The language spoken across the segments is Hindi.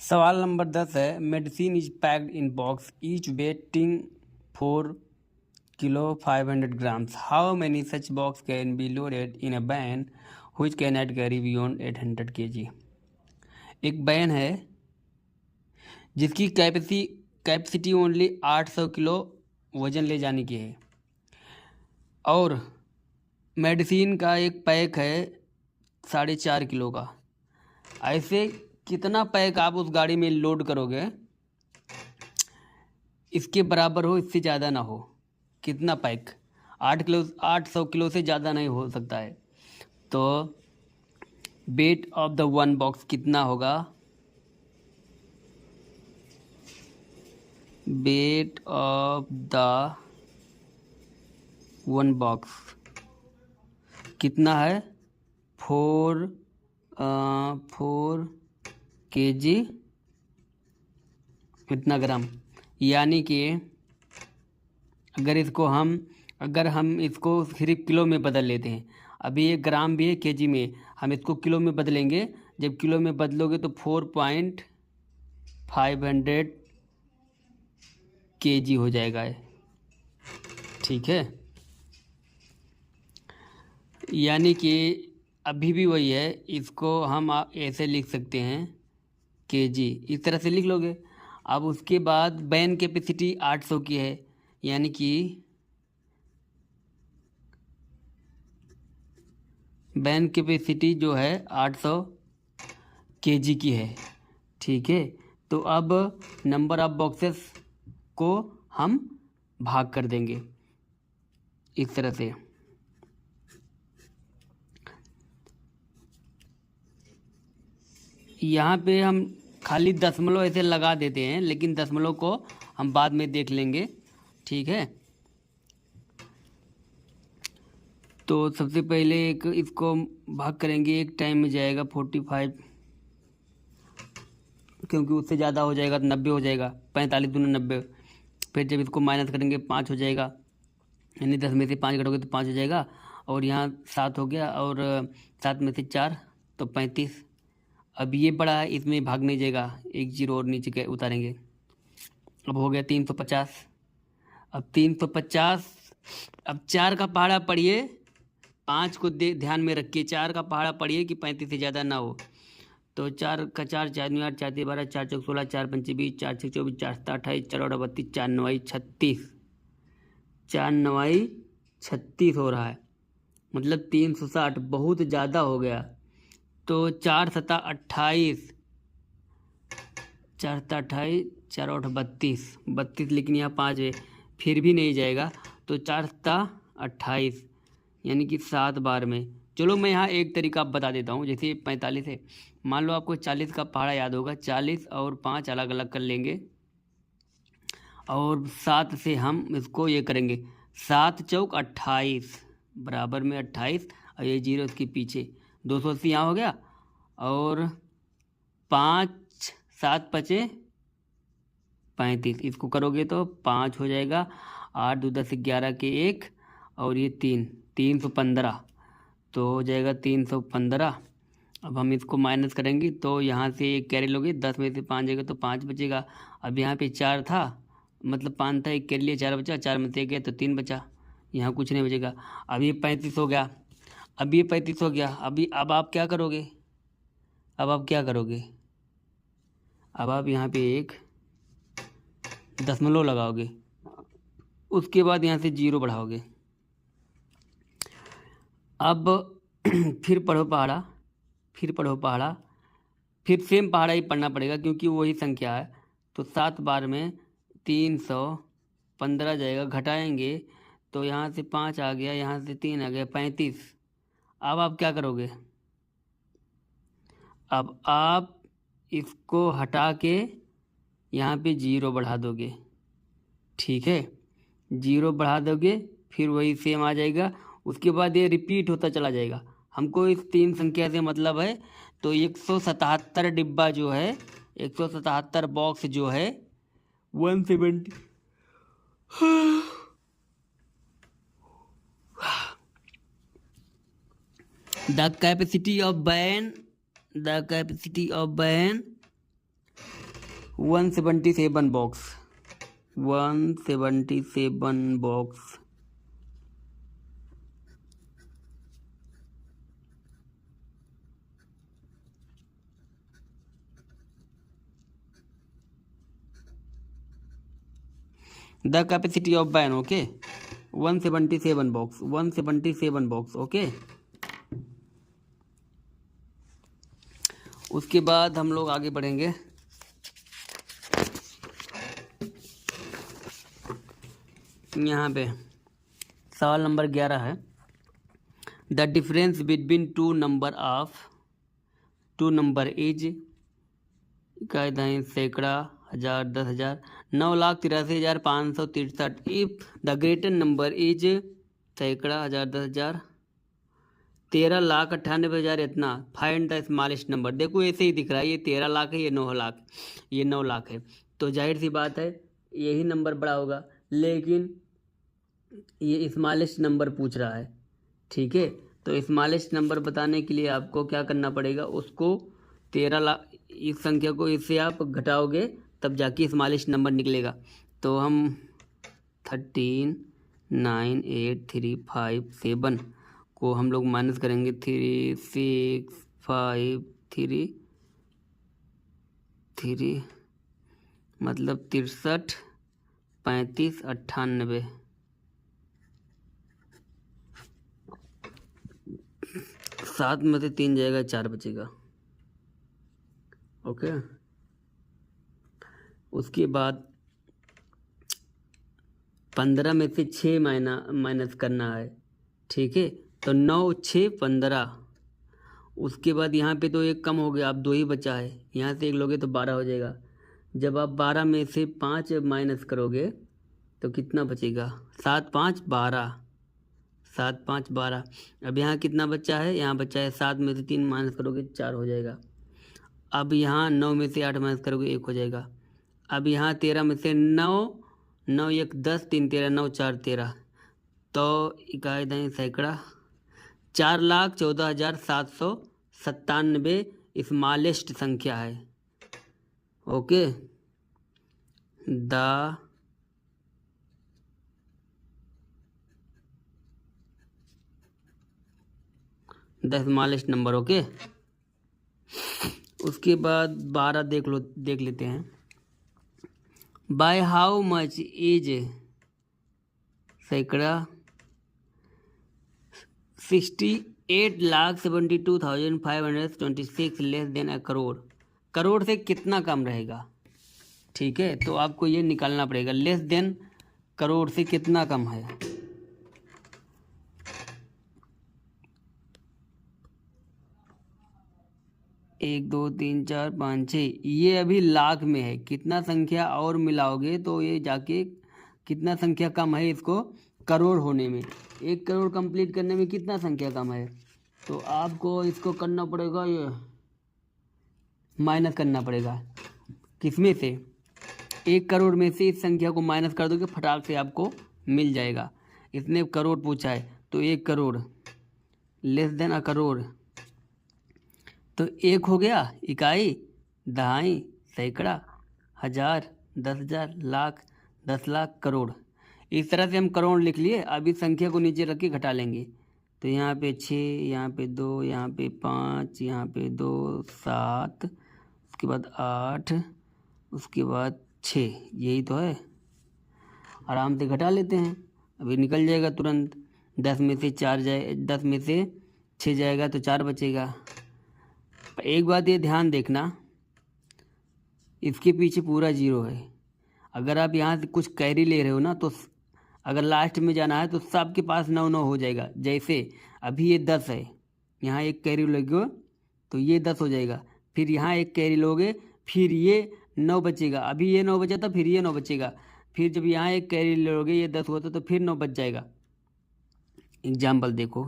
सवाल नंबर 10 है, medicine is packed in box each weighing 4 kilo 500 grams. How many such box can be loaded in a van which can not carry beyond 800 kg। एक वैन है जिसकी कैपेसिटी ओनली 800 किलो वजन ले जाने की है, और मेडिसिन का एक पैक है 4.5 किलो का। ऐसे कितना पैक आप उस गाड़ी में लोड करोगे इसके बराबर हो, इससे ज़्यादा ना हो। कितना पैक? 800 किलो से ज़्यादा नहीं हो सकता है। तो weight of the one box कितना होगा? Weight of the one box कितना है? 4 kg कितना ग्राम, यानी कि अगर हम इसको सिर्फ किलो में बदल लेते हैं, अभी ये ग्राम भी है केजी में, हम इसको किलो में बदलेंगे। जब किलो में बदलोगे तो 4.500 kg हो जाएगा, ठीक है। यानी कि अभी भी वही है, इसको हम ऐसे लिख सकते हैं केजी, इस तरह से लिख लोगे। अब उसके बाद वैन कैपेसिटी 800 की है, यानी कि वैन कैपेसिटी जो है 800 kg की है, ठीक है। तो अब नंबर ऑफ बॉक्सेस को हम भाग कर देंगे इस तरह से। यहाँ पे हम खाली दशमलव ऐसे लगा देते हैं, लेकिन दशमलव को हम बाद में देख लेंगे, ठीक है। तो सबसे पहले इसको भाग करेंगे, एक टाइम में जाएगा 45, क्योंकि उससे ज़्यादा हो जाएगा तो 90 हो जाएगा, 45 दूनी 90। फिर जब इसको माइनस करेंगे 5 हो जाएगा, यानी 10 में से 5 घटोगे तो 5 हो जाएगा, और यहाँ 7 हो गया, और 7 में से 4 तो 35। अब ये बड़ा है, इसमें भाग नहीं जाएगा, एक जीरो और नीचे के उतारेंगे। अब हो गया 350। अब 350, अब 4 का पहाड़ा पढ़िए, 5 को ध्यान में रखिए, 4 का पहाड़ा पढ़िए कि 35 से ज़्यादा ना हो। तो 4 का 4, 4 दूनी 8, 4 तीन 12, 4 चौक 16, 4 पंचे 20, 4 छः 24, 4 सत्ता 28, 4 आठ 32, 4 नवाई 36, 4 नवाई 36 हो रहा है, मतलब 360 बहुत ज़्यादा हो गया। तो 4 सत्ता 28, 4 सत्ता 28, 4 आठ 32, लेकिन यहाँ 5 है, फिर भी नहीं जाएगा। तो 4 सत्ता 28, यानी कि 7 बार में। चलो मैं यहाँ एक तरीका बता देता हूँ, जैसे 45 है, मान लो आपको 40 का पहाड़ा याद होगा, 40 और 5 अलग अलग कर लेंगे, और 7 से हम इसको ये करेंगे, 7 चौक 28 बराबर में 28, और ये जीरो इसके पीछे 280 यहाँ हो गया, और 5 7 पचे 35, इसको करोगे तो 5 हो जाएगा, 8 2 10 11 के 1, और ये 315, तो हो जाएगा 315। अब हम इसको माइनस करेंगे तो यहाँ से एक कैरी लोगे, 10 में से 5 जाएगा तो 5 बचेगा। अब यहाँ पे 4 था, मतलब 5 था, एक कैरी लिया, 4 बचा, 4 में से 1 गया तो 3 बचा, यहाँ कुछ नहीं बचेगा। अब ये 35 हो गया, अब ये 35 हो गया। अब आप क्या करोगे? अब आप यहाँ पे एक दशमलव लगाओगे, उसके बाद यहाँ से जीरो बढ़ाओगे। अब फिर पढ़ो पहाड़ा, फिर सेम पहाड़ा ही पढ़ना पड़ेगा क्योंकि वही संख्या है। तो 7 बार में 315 जाएगा, घटाएंगे तो यहाँ से 5 आ गया, यहाँ से 3 आ गया, 35। अब आप क्या करोगे? अब आप इसको हटा के यहाँ पे जीरो बढ़ा दोगे, ठीक है, जीरो बढ़ा दोगे, फिर वही सेम आ जाएगा। उसके बाद ये रिपीट होता चला जाएगा। हमको इस 3 संख्या से मतलब है, तो 177 डिब्बा जो है, 177 बॉक्स जो है 170 the capacity of van 177 box, 177 box. The capacity of ban, okay, 177 box, 177 box, okay. उसके बाद हम लोग आगे बढ़ेंगे। यहाँ पे सवाल नंबर 11 है, the difference between two number is, इकाई सैकड़ा, 1000, 10,000, 9,83,563। If the greater number is सैकड़ा, 1000, 10,000, 13,98,000 इतना, फाइंड द स्मॉलेस्ट नंबर। देखो ऐसे ही दिख रहा है, ये 13 लाख है, ये 9 लाख, ये 9 लाख है, तो जाहिर सी बात है यही नंबर बड़ा होगा, लेकिन ये स्मॉलेस्ट नंबर पूछ रहा है, ठीक है। तो स्मॉलेस्ट नंबर बताने के लिए आपको क्या करना पड़ेगा, उसको 13 लाख, इस संख्या को इससे आप घटाओगे तब जाके स्मॉलेस्ट नंबर निकलेगा। तो हम 13,9,8,3,5,7 को हम लोग माइनस करेंगे, 3,6,5,3 मतलब 63, 35, 98, 7 में से 3 जाएगा, 4 बचेगा, ओके। उसके बाद 15 में से 6 माइनस करना है, ठीक है। तो 9, 6, 15। उसके बाद यहाँ पे तो एक कम हो गया, अब 2 ही बचा है, यहाँ से एक लोगे तो 12 हो जाएगा। जब आप 12 में से 5 माइनस करोगे तो कितना बचेगा, 7, 5, 12, 7, 5, 12। अब यहाँ कितना बच्चा है, यहाँ बच्चा है 7 में से 3 माइनस करोगे 4 हो जाएगा। अब यहाँ 9 में से 8 माइनस करोगे 1 हो जाएगा। अब यहाँ 13 में से 9, 9 1 10, 3 13, 9 4 13, तो इकाई दाएं सैकड़ा, 4,14,797 स्मॉलेस्ट संख्या है, okay. The smallest number, okay. उसके बाद 12 देख लेते हैं। बाय हाउ मच इज सैकड़ा 68,72,526 लेस देन अ करोड़। करोड़ से कितना कम रहेगा, ठीक है। तो आपको ये निकालना पड़ेगा, लेस देन करोड़ से कितना कम है। एक, 2, 3, 4, 5, 6, ये अभी लाख में है, कितना संख्या और मिलाओगे तो ये जाके कितना संख्या कम है इसको करोड़ होने में। 1 करोड़ कंप्लीट करने में कितना संख्या कम है, तो आपको इसको करना पड़ेगा, ये माइनस करना पड़ेगा, किसमें से, 1 करोड़ में से इस संख्या को माइनस कर दोगे, फटाक से आपको मिल जाएगा। इसने करोड़ पूछा है तो 1 करोड़ लेस देन अ करोड़, तो 1 हो गया इकाई, दहाई, सैकड़ा, 1000, 10,000, लाख, 10 लाख, करोड़। इस तरह से हम करोड़ लिख लिए। अब इस संख्या को नीचे रख के घटा लेंगे, तो यहाँ पे 6, यहाँ पे 2, यहाँ पे 5, यहाँ पे 2, 7, उसके बाद 8, उसके बाद 6, यही तो है। आराम से घटा लेते हैं, अभी निकल जाएगा तुरंत। 10 में से 4 जाए, 10 में से 6 जाएगा तो 4 बचेगा। एक बात ये ध्यान देखना, इसके पीछे पूरा 0 है। अगर आप यहाँ से कुछ कैरी ले रहे हो ना, तो अगर लास्ट में जाना है तो सबके पास 9 9 हो जाएगा। जैसे अभी ये 10 है, यहाँ एक कैरी लोगे तो ये 10 हो जाएगा, फिर यहाँ एक कैरी लोगे, फिर ये 9 बचेगा, अभी ये 9 बचा था, फिर ये 9 बचेगा, फिर जब यहाँ एक कैरी लोगे ये 10 होता तो फिर 9 बच जाएगा। एग्जाम्पल देखो,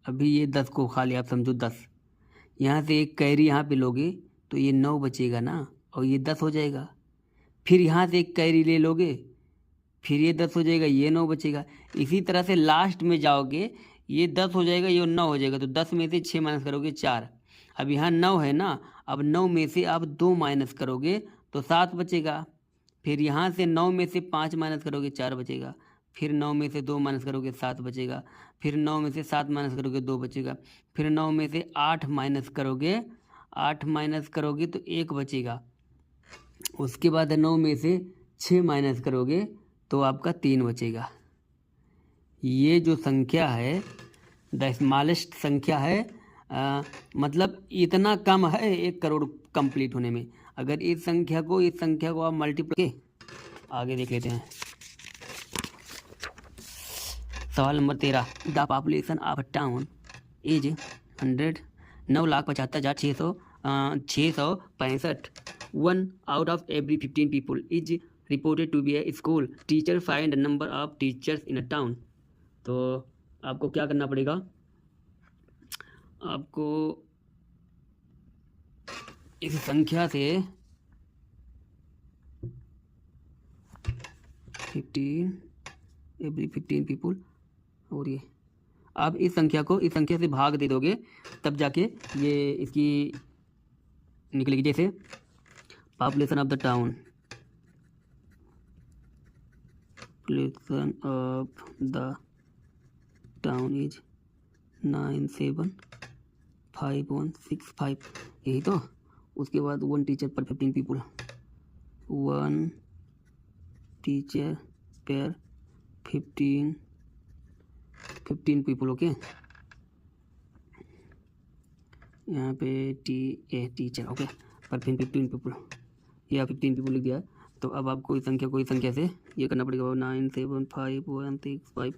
अभी ये 10 को खाली आप समझो 10, यहाँ से एक कैरी यहाँ पे लोगे तो ये 9 बचेगा ना, और ये 10 हो जाएगा। फिर यहाँ से एक कैरी ले लोगे, फिर ये 10 हो जाएगा, ये 9 बचेगा। इसी तरह से लास्ट में जाओगे, ये 10 हो जाएगा, ये 9 हो जाएगा, तो 10 में से 6 माइनस करोगे 4। अब यहाँ 9 है ना, अब 9 में से आप 2 माइनस करोगे तो 7 बचेगा। फिर यहाँ से 9 में से 5 माइनस करोगे 4 बचेगा। फिर 9 में से 2 माइनस करोगे 7 बचेगा। फिर 9 में से 7 माइनस करोगे 2 बचेगा। फिर 9 में से 8 माइनस करोगे तो 1 बचेगा। उसके बाद 9 में से 6 माइनस करोगे तो आपका 3 बचेगा। ये जो संख्या है द स्मॉलेस्ट संख्या है, मतलब इतना कम है 1 करोड़ कंप्लीट होने में। अगर इस संख्या को आप मल्टीप्लाई आगे देख लेते हैं। सवाल number 13, the population of town is 100 9,75,665। 1 out of every 15 people is reported to be a school teacher. Find the number of teachers in a town. तो आपको क्या करना पड़ेगा, आपको इस संख्या से 15 every 15 people, और ये आप इस संख्या से भाग दे दोगे तब जाके ये इसकी निकलेगी। जैसे population of the town, is 975,165, यही तो। उसके बाद 1 टीचर पर 15 पीपल, 1 टीचर पर 15 पीपल। ओके, यहाँ पे टीचर ओके पर 15 पीपल, या 15 पीपल लिख दिया। तो अब आपको इस संख्या से ये करना पड़ेगा 975,165।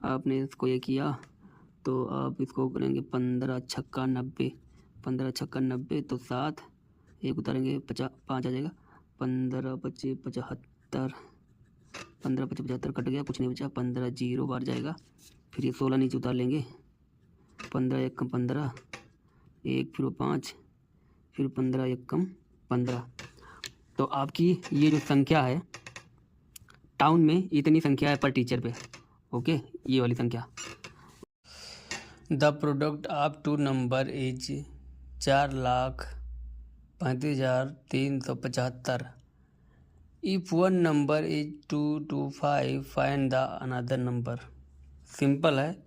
आपने इसको ये किया तो आप इसको करेंगे 15 छक्का 90, 15 छक्का 90 तो 7, एक उतारेंगे 5 आ जाएगा। 15 25 75, 15 25 75 कट गया, कुछ नहीं बचा। 15 जीरो बार जाएगा। फिर ये 16 नीचे उतार लेंगे। 15 एक कम 15, एक फिर 5, फिर 15 एक कम 15। तो आपकी ये जो संख्या है टाउन में, इतनी संख्या है पर टीचर पे। ओके, ये वाली संख्या। The product of 2 number is 4,35,375। If 1 number is 2 to 5 find the another number. Simple है,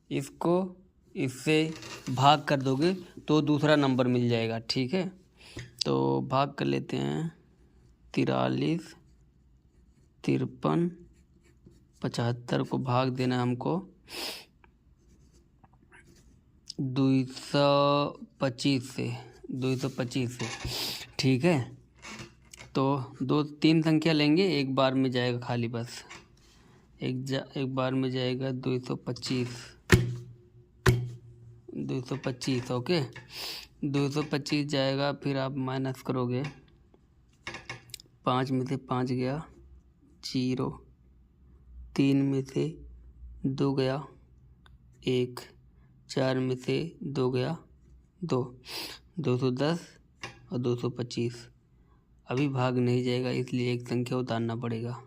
इसको इससे भाग कर दोगे तो दूसरा नंबर मिल जाएगा। ठीक है, तो भाग कर लेते हैं। 43, 53, 75 को भाग देना है हमको 225 से। ठीक है, तो 2-3 संख्या लेंगे, एक बार में जाएगा खाली, बस एक बार में जाएगा 225। ओके, 225 जाएगा। फिर आप माइनस करोगे, 5 में से 5 गया 0, 3 में से 2 गया 1, 4 में से 2 गया 2, 210 और 225। अभी भाग नहीं जाएगा, इसलिए एक संख्या उतारना पड़ेगा।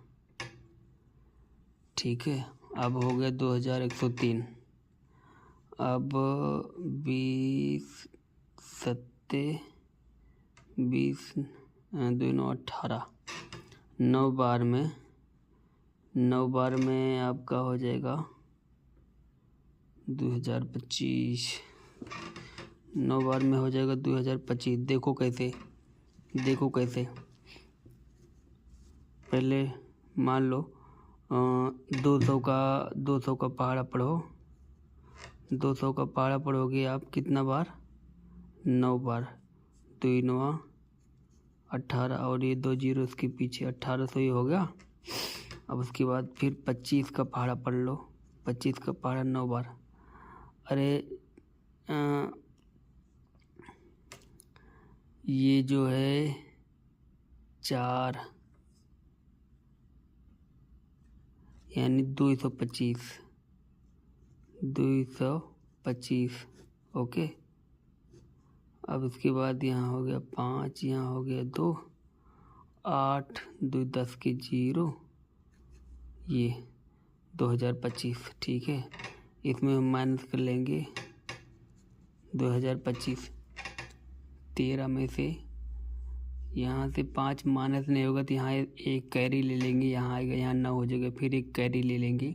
ठीक है, अब हो गया 2103। अब 20 7 20 2 9 18, 9 बार में आपका हो जाएगा 2025। 9 बार में हो जाएगा 2025। देखो कैसे। पहले मान लो 200 का पहाड़ा पढ़ो। 200 का पहाड़ा पढ़ोगे आप कितना बार? 9 बार। 2 9 18 और ये 2 जीरो इसके पीछे 1800 ही हो गया। अब उसके बाद फिर 25 का पहाड़ा पढ़ लो। 25 का पहाड़ा 9 बार। अरे ये जो है 4 यानी 225। ओके, अब इसके बाद यहाँ हो गया 5, यहाँ हो गया 2, 8 2 10 के 0, ये 2025। ठीक है, इसमें हम माइनस कर लेंगे 2025। 13 में से यहाँ से 5 माइनस नहीं होगा तो यहाँ एक कैरी ले लेंगे, यहाँ आएगा, यहाँ 9 हो जाएगा, फिर एक कैरी ले लेंगे।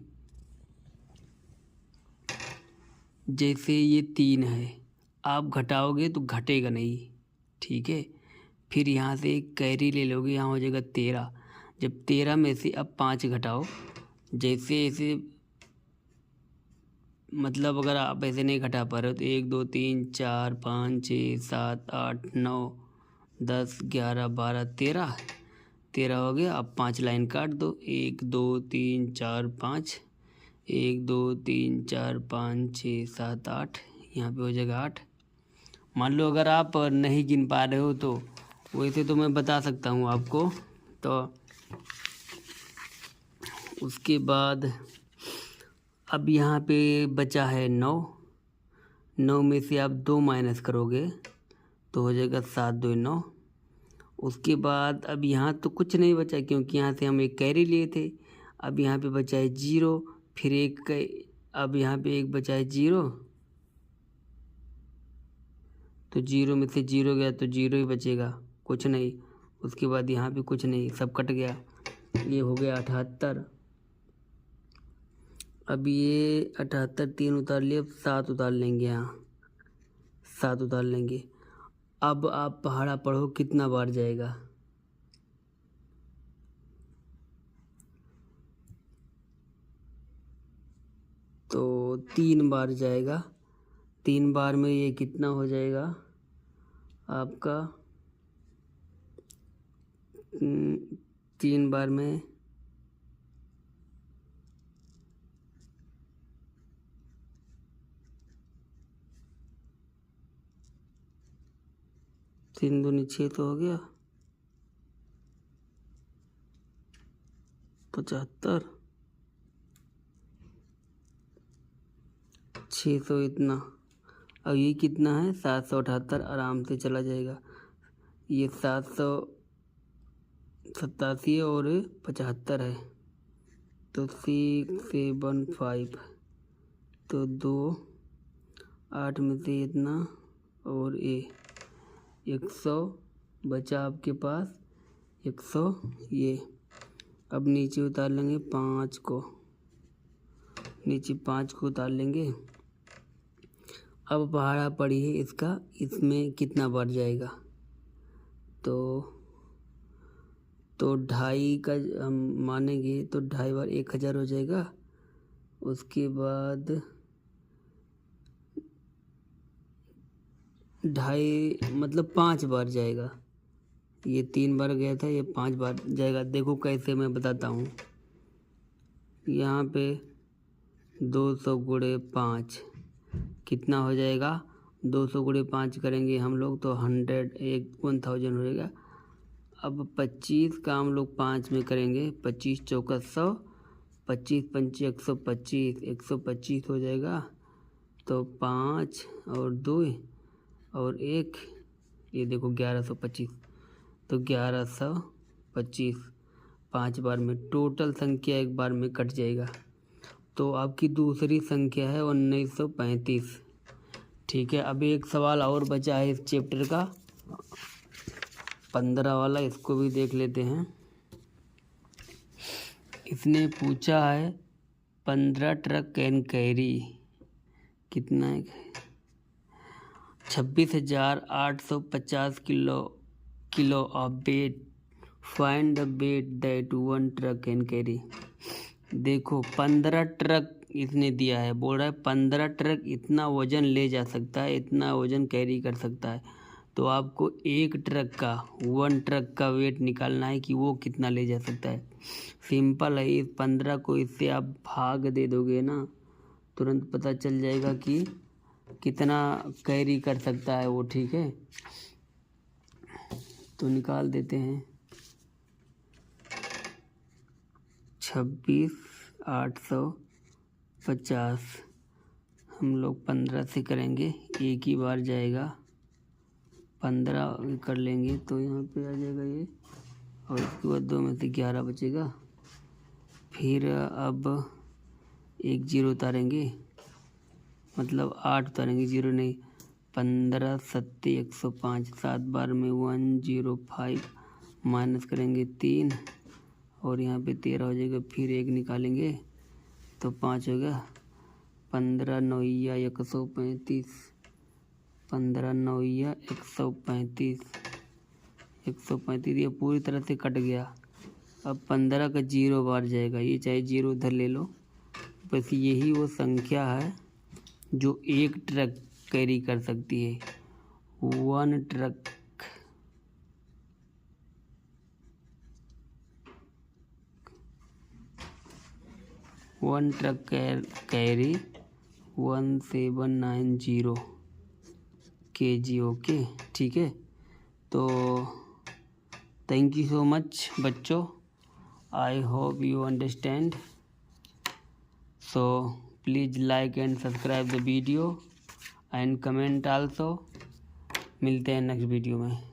जैसे ये 3 है, आप घटाओगे तो घटेगा नहीं, ठीक है। फिर यहाँ से एक कैरी ले लोगे, यहाँ हो जाएगा 13। जब 13 में से अब 5 घटाओ, जैसे ऐसे मतलब अगर आप ऐसे नहीं घटा पा रहे हो तो 1 2 3 4 5 6 7 8 9 10 11 12 13 हो गया। अब 5 लाइन काट दो, 1 2 3 4 5, 1 2 3 4 5 6 7 8, यहाँ पे हो जाएगा 8। मान लो अगर आप नहीं गिन पा रहे हो तो वैसे तो मैं बता सकता हूँ आपको। तो उसके बाद अब यहाँ पे बचा है 9। 9 में से आप 2 माइनस करोगे तो हो जाएगा 7 2 9। उसके बाद अब यहाँ तो कुछ नहीं बचा क्योंकि यहाँ से हम एक कैरी लिए थे। अब यहाँ पे बचा है 0, फिर अब यहाँ पे एक बचा है 0, तो 0 में से 0 गया तो 0 ही बचेगा, कुछ नहीं। उसके बाद यहाँ पे कुछ नहीं, सब कट गया, ये हो गया 78। अब ये 78 3 उतार लिए, अब 7 उतार लेंगे, यहाँ 7 उतार लेंगे। अब आप पहाड़ा पढ़ो कितना बार जाएगा। तो 3 बार जाएगा। 3 बार में ये कितना हो जाएगा आपका, 3 बार में 3 दूनी 6 तो हो गया 75, 600 इतना। अब ये कितना है 778, आराम से चला जाएगा। ये 787 और 75 है, तो 675, तो 2 8 में से इतना और 100 बचा आपके पास, 100 ये। अब नीचे उतार लेंगे 5 को, नीचे 5 को उतार लेंगे। अब पहाड़ा पढ़िए इसका, इसमें कितना बढ़ जाएगा। तो 2.5 का हम मानेंगे तो 2.5 बार 1000 हो जाएगा। उसके बाद 2.5 मतलब 5 बार जाएगा। ये 3 बार गया था, ये 5 बार जाएगा। देखो कैसे, मैं बताता हूँ। यहाँ पे 200 गुणे 5 कितना हो जाएगा, 200 गुणे 5 करेंगे हम लोग तो 1000 हो जाएगा। अब 25 का हम लोग 5 में करेंगे, 25 चौका 100, 25 पंचे 125, 125 हो जाएगा। तो 5 और 2 और 1, ये देखो 1125, तो 1125 5 बार में। टोटल संख्या एक बार में कट जाएगा। तो आपकी दूसरी संख्या है 1935। ठीक है, अभी एक सवाल और बचा है इस चैप्टर का, 15 वाला, इसको भी देख लेते हैं। इसने पूछा है 15 ट्रक कैन कैरी कितना है, 26,850 kilo of weight, find the weight that 1 truck can carry. देखो 15 ट्रक इसने दिया है, बोल रहा है 15 ट्रक इतना वजन ले जा सकता है, इतना वजन कैरी कर सकता है। तो आपको एक ट्रक का 1 ट्रक का वेट निकालना है कि वो कितना ले जा सकता है। सिंपल है, इस 15 को इससे आप भाग दे दोगे ना, तुरंत पता चल जाएगा कि कितना कैरी कर सकता है वो। ठीक है, तो निकाल देते हैं। 26,850 हम लोग 15 से करेंगे, एक ही बार जाएगा, 15 कर लेंगे तो यहाँ पे आ जाएगा ये, और इसके बाद 2 में से 11 बचेगा। फिर अब एक 0 उतारेंगे, मतलब 8 उतारेंगे, 0 नहीं, 15 सत्ती 105, 7 बार में 105 माइनस करेंगे 3 और यहाँ पे 13 हो जाएगा, फिर 1 निकालेंगे तो 5 हो गया। 15 नौया 135, 15 नौया 135, 135 ये पूरी तरह से कट गया। अब 15 का 0 बार जाएगा, ये चाहे 0 उधर ले लो। बस यही वो संख्या है जो एक ट्रक कैरी कर सकती है। 1 ट्रक कैरी 1790 kg। ओके ठीक है, तो थैंक यू सो मच बच्चों, I hope you understand. So please like and subscribe the video and comment also. मिलते हैं नेक्स्ट वीडियो में।